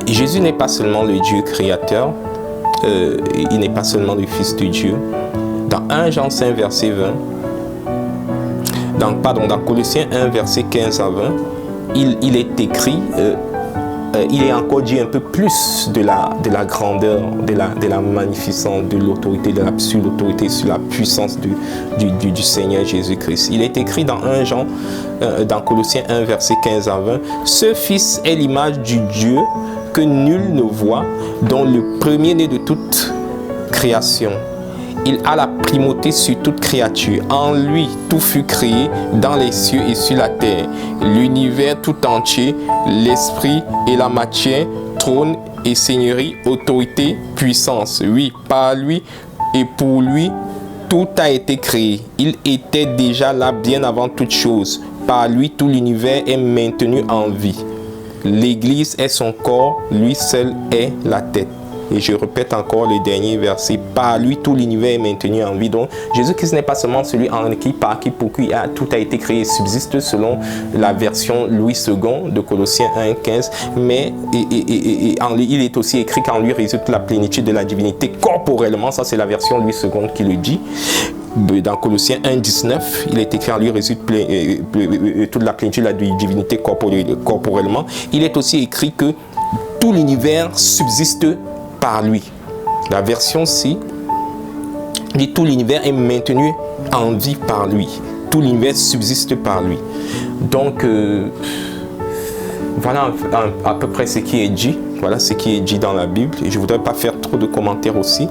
Jésus n'est pas seulement le Dieu créateur, il n'est pas seulement le Fils de Dieu. Dans 1 Jean 5, verset 20, dans Colossiens 1, verset 15 à 20, il est écrit, il est encore dit un peu plus de la grandeur, de la magnificence, de l'autorité, de l'absurde autorité sur la puissance du Seigneur Jésus-Christ. Il est écrit dans 1 Jean, dans Colossiens 1, verset 15 à 20, « Ce Fils est l'image du Dieu que nul ne voit, dont le premier-né de toute création. Il a la primauté sur toute créature. En lui, tout fut créé dans les cieux et sur la terre. L'univers tout entier, l'esprit et la matière, trône et seigneurie, autorité, puissance. Oui, par lui et pour lui, tout a été créé. Il était déjà là bien avant toute chose. Par lui, tout l'univers est maintenu en vie. L'Église est son corps, lui seul est la tête. » Et je répète encore le dernier verset. Par lui, tout l'univers est maintenu en vie. Donc, Jésus-Christ n'est pas seulement celui en qui, par qui, pour qui tout a été créé et subsiste selon la version Louis II de Colossiens 1,15. Mais il est aussi écrit qu'en lui réside la plénitude de la divinité corporellement. Ça, c'est la version Louis II qui le dit. Dans Colossiens 1,19, il est écrit en lui réside toute la plénitude de la divinité corporellement. Il est aussi écrit que tout l'univers subsiste par lui. La version ci dit tout l'univers est maintenu en vie par lui. Tout l'univers subsiste par lui. Donc, voilà à peu près ce qui est dit. Voilà ce qui est dit dans la Bible. Et je ne voudrais pas faire trop de commentaires aussi,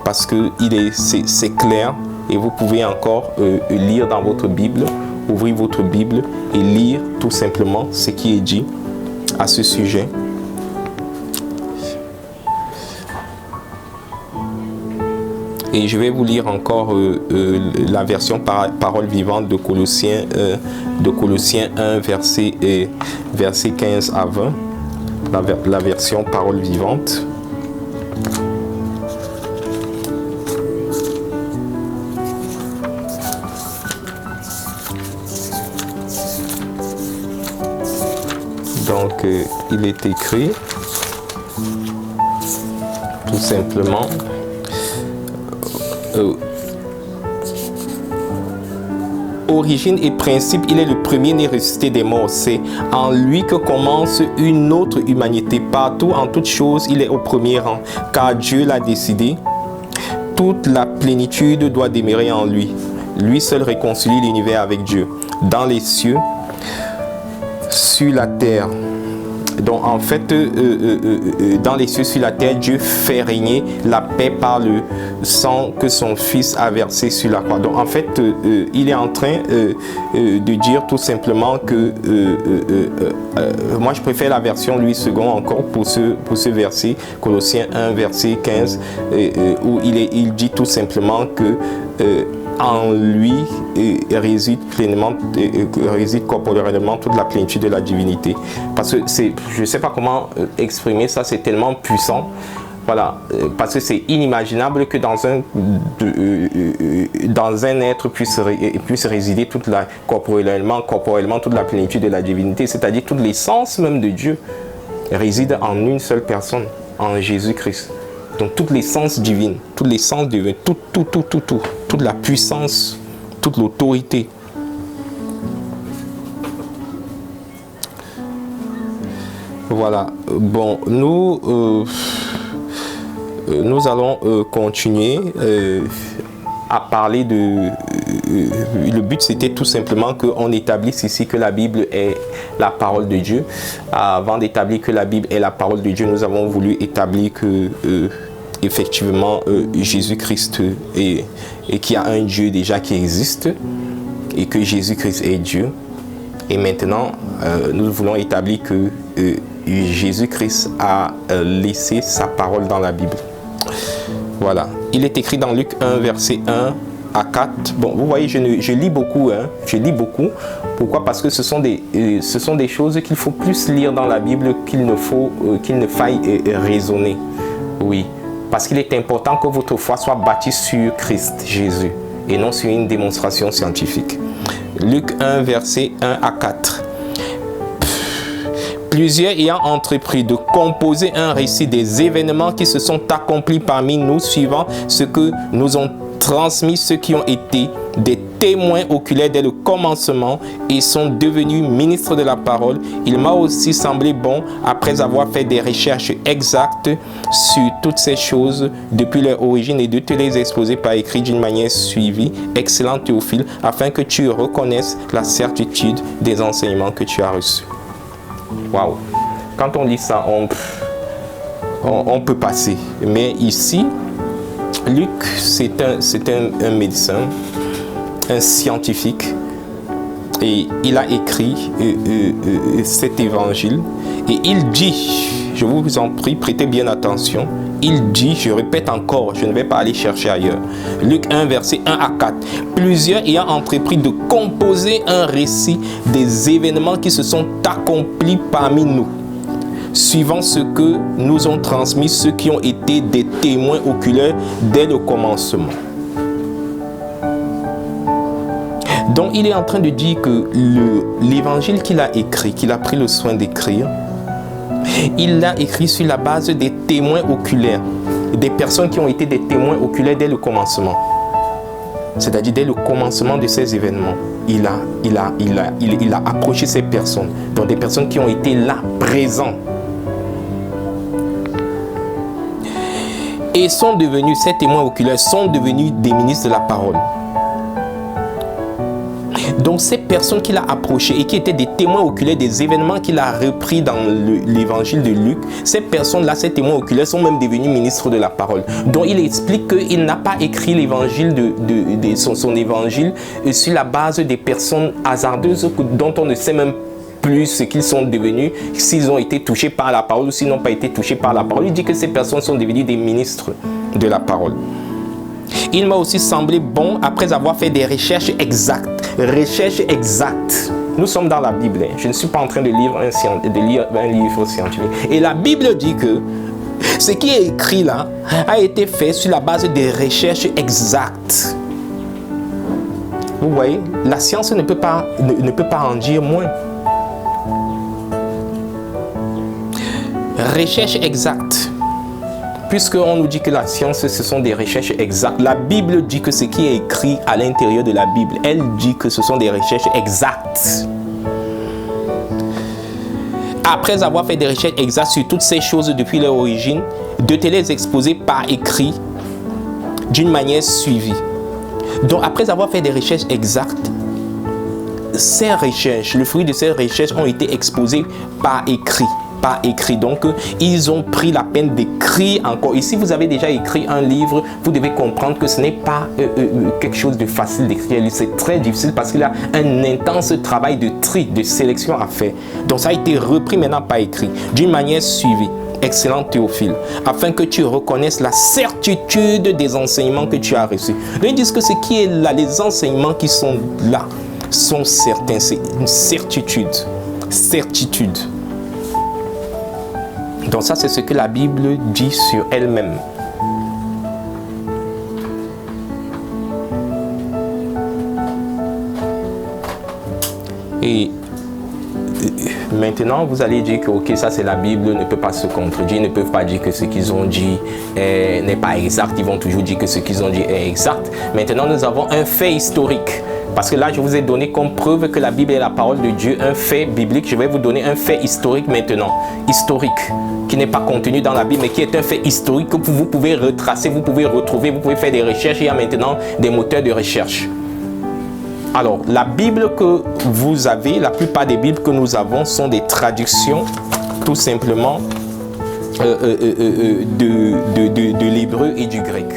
parce que c'est clair. Et vous pouvez encore lire dans votre Bible, ouvrir votre Bible et lire tout simplement ce qui est dit à ce sujet. Et je vais vous lire encore la version parole vivante de Colossiens 1, verset 15 à 20. La version parole vivante. Donc, il est écrit, tout simplement, origine et principe, il est le premier-né ressuscité des morts. C'est en lui que commence une autre humanité. Partout, en toutes choses, il est au premier rang, car Dieu l'a décidé. Toute la plénitude doit demeurer en lui. Lui seul réconcilie l'univers avec Dieu, dans les cieux, sur la terre. Donc en fait, dans les cieux, sur la terre, Dieu fait régner la paix par le sang que son Fils a versé sur la croix. Donc en fait, il est en train de dire tout simplement que moi je préfère la version Louis II encore pour ce verset, Colossiens 1, verset 15, où il dit tout simplement que en lui réside pleinement, réside corporellement toute la plénitude de la divinité. Parce que je ne sais pas comment exprimer ça, c'est tellement puissant. Voilà, parce que c'est inimaginable que dans un être puisse résider corporellement toute la plénitude de la divinité, c'est-à-dire toute l'essence même de Dieu réside en une seule personne, en Jésus-Christ. Donc toute l'essence divine, toute la puissance, toute l'autorité. Voilà. Bon, nous allons continuer à parler de... le but, c'était tout simplement qu'on établisse ici que la Bible est la parole de Dieu. Avant d'établir que la Bible est la parole de Dieu, nous avons voulu établir que... effectivement Jésus-Christ et qu'il y a un Dieu déjà qui existe et que Jésus-Christ est Dieu. Et maintenant, nous voulons établir que Jésus-Christ a laissé sa parole dans la Bible. Voilà. Il est écrit dans Luc 1, verset 1 à 4. Bon, vous voyez, je lis beaucoup. Hein, je lis beaucoup. Pourquoi? Parce que ce sont des choses qu'il faut plus lire dans la Bible qu'il ne faille raisonner. Oui. Parce qu'il est important que votre foi soit bâtie sur Christ Jésus et non sur une démonstration scientifique. Luc 1, versets 1 à 4. Plusieurs ayant entrepris de composer un récit des événements qui se sont accomplis parmi nous, suivant ce que nous ont transmis ceux qui ont été des témoins oculaires dès le commencement et sont devenus ministres de la parole, il m'a aussi semblé bon, après avoir fait des recherches exactes sur toutes ces choses depuis leur origine, et de te les exposer par écrit d'une manière suivie, excellent Théophile, afin que tu reconnaisses la certitude des enseignements que tu as reçus. Waouh! Quand on lit ça, on peut passer. Mais ici, Luc, c'est un médecin, un scientifique, et il a écrit cet évangile, et il dit, je vous en prie, prêtez bien attention, il dit, je répète encore, je ne vais pas aller chercher ailleurs, Luc 1, verset 1 à 4, plusieurs ayant entrepris de composer un récit des événements qui se sont accomplis parmi nous, suivant ce que nous ont transmis ceux qui ont été des témoins oculaires dès le commencement. Donc il est en train de dire que l'évangile qu'il a écrit, qu'il a pris le soin d'écrire, il l'a écrit sur la base des témoins oculaires, des personnes qui ont été des témoins oculaires dès le commencement. C'est-à-dire dès le commencement de ces événements, il a approché ces personnes, donc des personnes qui ont été là, présentes. Et ces témoins oculaires sont devenus des ministres de la parole. Donc ces personnes qu'il a approchées et qui étaient des témoins oculaires des événements qu'il a repris dans l'évangile de Luc, ces personnes-là, ces témoins oculaires sont même devenus ministres de la parole. Donc il explique qu'il n'a pas écrit l'évangile son évangile sur la base des personnes hasardeuses dont on ne sait même plus ce qu'ils sont devenus, s'ils ont été touchés par la parole ou s'ils n'ont pas été touchés par la parole. Il dit que ces personnes sont devenues des ministres de la parole. Il m'a aussi semblé bon, après avoir fait des recherches exactes. Recherches exactes. Nous sommes dans la Bible. Je ne suis pas en train de lire un livre scientifique. Et la Bible dit que ce qui est écrit là a été fait sur la base des recherches exactes. Vous voyez, la science ne peut pas en dire moins. Recherches exactes. Puisqu'on nous dit que la science, ce sont des recherches exactes. La Bible dit que ce qui est écrit à l'intérieur de la Bible, elle dit que ce sont des recherches exactes. Après avoir fait des recherches exactes sur toutes ces choses depuis leur origine, de te les exposer par écrit d'une manière suivie. Donc après avoir fait des recherches exactes, ces recherches, le fruit de ces recherches ont été exposés par écrit. Donc ils ont pris la peine d'écrire encore. Et si vous avez déjà écrit un livre, vous devez comprendre que ce n'est pas quelque chose de facile d'écrire. C'est très difficile parce qu'il y a un intense travail de tri, de sélection à faire. Donc ça a été repris maintenant par écrit, d'une manière suivie. Excellent Théophile, afin que tu reconnaisses la certitude des enseignements que tu as reçus. Ils disent que ce qui est là, les enseignements qui sont là, sont certains. C'est une certitude. Certitude. Donc ça, c'est ce que la Bible dit sur elle-même. Et maintenant, vous allez dire que ok, ça c'est la Bible, ne peut pas se contredire, ne peuvent pas dire que ce qu'ils ont dit n'est pas exact, ils vont toujours dire que ce qu'ils ont dit est exact. Maintenant, nous avons un fait historique. Parce que là, je vous ai donné comme preuve que la Bible est la parole de Dieu, un fait biblique. Je vais vous donner un fait historique maintenant. Historique, qui n'est pas contenu dans la Bible, mais qui est un fait historique que vous pouvez retracer, vous pouvez retrouver, vous pouvez faire des recherches. Il y a maintenant des moteurs de recherche. Alors, la Bible que vous avez, la plupart des Bibles que nous avons sont des traductions, tout simplement, de l'hébreu et du grec.